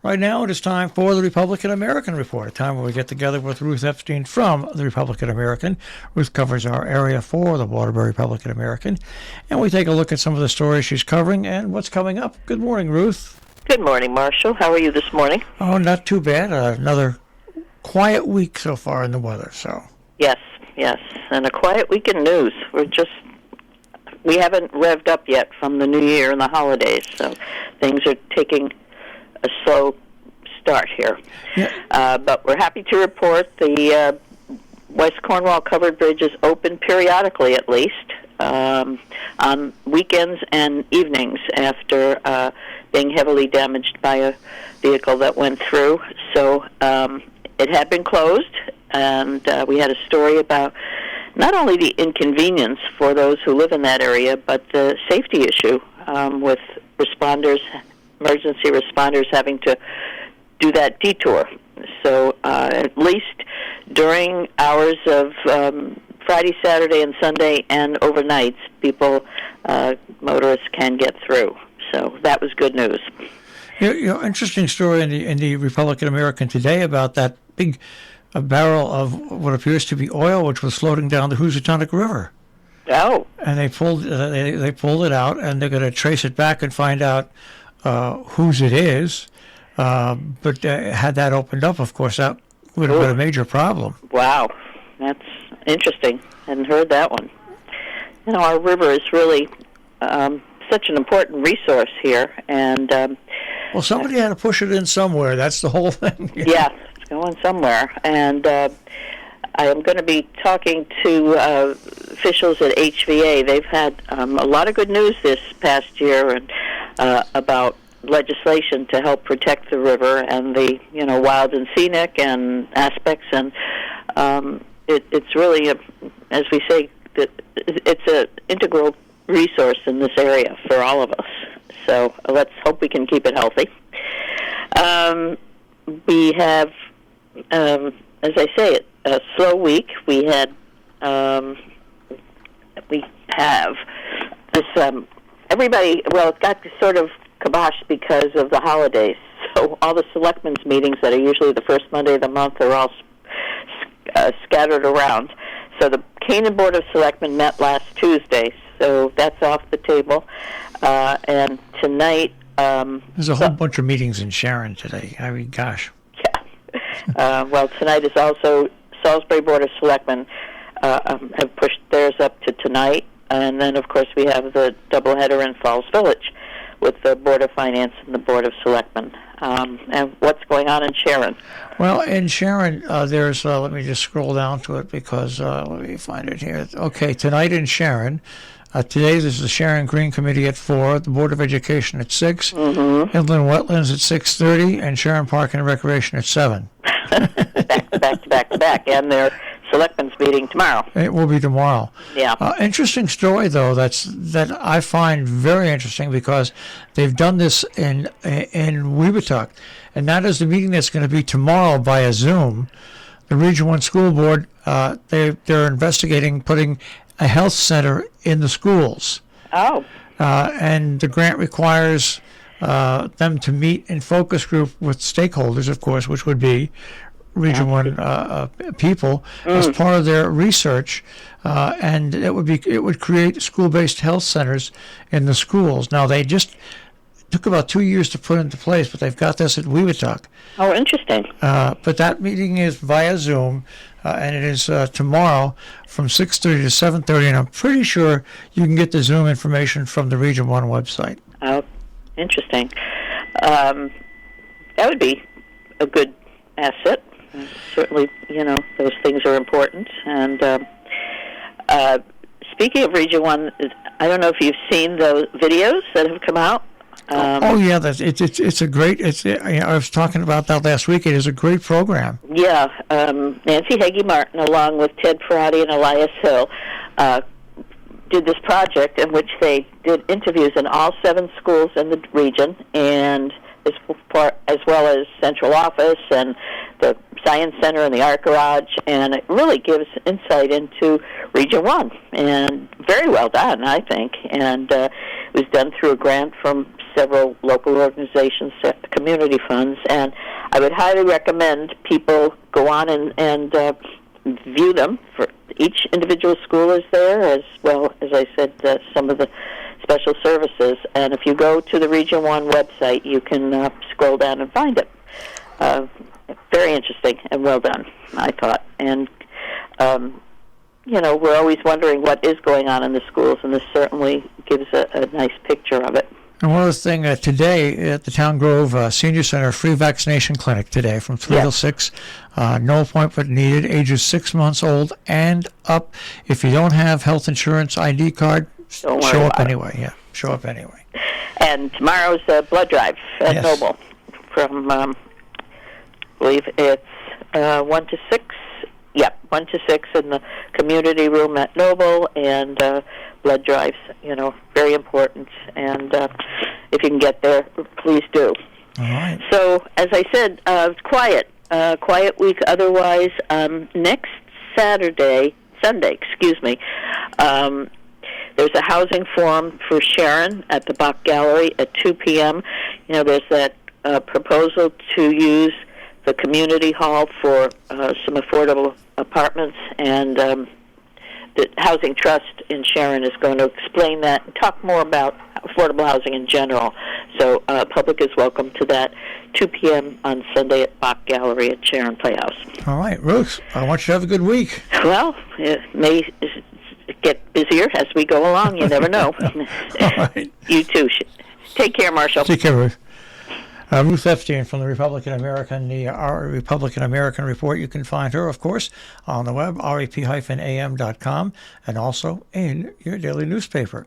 Right now it is time for the Republican American Report, a time where we get together with Ruth Epstein from the Republican American. Ruth covers our area for the Waterbury Republican American, and we take a look at some of the stories she's covering and what's coming up. Good morning, Ruth. Good morning, Marshall. How are you this morning? Oh, not too bad. Another quiet week so far in the weather. So Yes, and a quiet week in news. We haven't revved up yet from the new year and the holidays, so things are taking a slow start here. Yeah. But we're happy to report the West Cornwall Covered Bridge is open periodically, at least, on weekends and evenings after being heavily damaged by a vehicle that went through. So it had been closed, and we had a story about not only the inconvenience for those who live in that area, but the safety issue with emergency responders having to do that detour. So at least during hours of Friday, Saturday, and Sunday, and overnights, motorists can get through. So that was good news. Interesting story in the Republican American today about that big barrel of what appears to be oil, which was floating down the Housatonic River. Oh. And they pulled it out, and they're going to trace it back and find out whose it is. But had that opened up, of course, that would have been a major problem. Wow, that's interesting. Hadn't heard that one. Our river is really such an important resource here, and well, somebody had to push it in somewhere. That's the whole thing. Yeah, it's going somewhere, and I am going to be talking to officials at HVA. They've had a lot of good news this past year and about legislation to help protect the river and the wild and scenic and aspects, and it's really as we say, that it's an integral resource in this area for all of us. So let's hope we can keep it healthy. We have, as I say, a slow week. We have this everybody. Well, it got sort of kibosh because of the holidays. So all the selectmen's meetings that are usually the first Monday of the month are all scattered around. So the Canaan Board of Selectmen met last Tuesday, so that's off the table. And tonight... there's a whole bunch of meetings in Sharon today. I mean, gosh. Yeah. Well, tonight is also Salisbury Board of Selectmen have pushed theirs up to tonight. And then, of course, we have the doubleheader in Falls Village with the Board of Finance and the Board of Selectmen. And what's going on in Sharon? Well, in Sharon, there's, let me just scroll down to it because, let me find it here. Okay, tonight in Sharon, today there's the Sharon Green Committee at 4, the Board of Education at 6, Inland Wetlands at 6:30, and Sharon Park and Recreation at 7. back to back, and their Selectmen's meeting tomorrow. It will be tomorrow. Yeah. Interesting story, though, that I find very interesting because they've done this in Weebatuck, and that is the meeting that's going to be tomorrow via Zoom. The Region 1 School Board, they're investigating putting a health center in the schools. Oh. And the grant requires them to meet in focus group with stakeholders, of course, which would be Region 1 people as part of their research, and it would create school-based health centers in the schools. Now, they just took about 2 years to put into place, but they've got this at Weebatuck. Oh, interesting. But that meeting is via Zoom, and it is tomorrow from 6:30 to 7:30, and I'm pretty sure you can get the Zoom information from the Region 1 website. Oh, interesting. That would be a good asset. Certainly, those things are important. And speaking of Region 1, I don't know if you've seen those videos that have come out. Yeah, it's a great. I was talking about that last week. It is a great program. Yeah, Nancy Hagee Martin, along with Ted Ferrati and Elias Hill, did this project in which they did interviews in all 7 schools in the region, and as well as central office and the Science Center and the Art Garage, and it really gives insight into Region 1, and very well done, I think. And it was done through a grant from several local organizations, community funds, and I would highly recommend people go on and view them. For each individual school is there, as well as I said, some of the special services. And if you go to the Region 1 website, you can scroll down and find it. Very interesting and well done, I thought. And, we're always wondering what is going on in the schools, and this certainly gives a nice picture of it. And one other thing, today at the Town Grove Senior Center, free vaccination clinic today from 3 till 6. No appointment needed, ages 6 months old and up. If you don't have health insurance ID card, show up anyway. Yeah, show up anyway. And tomorrow's blood drive at Noble from, I believe it's 1 to 6. Yep, 1 to 6 in the community room at Noble, and blood drives, very important. And if you can get there, please do. All right. So, as I said, quiet week otherwise. Next Sunday, there's a housing forum for Sharon at the Bach Gallery at 2 p.m. There's that proposal to use the community hall for some affordable apartments, and the Housing Trust in Sharon is going to explain that and talk more about affordable housing in general. So public is welcome to that, 2 p.m. on Sunday at Bach Gallery at Sharon Playhouse. All right, Ruth, I want you to have a good week. Well, it may get busier as we go along. You never know. All right. You too. Take care, Marshall. Take care, Ruth. Ruth Epstein from the Republican American, our Republican American Report. You can find her, of course, on the web, rep-am.com, and also in your daily newspaper.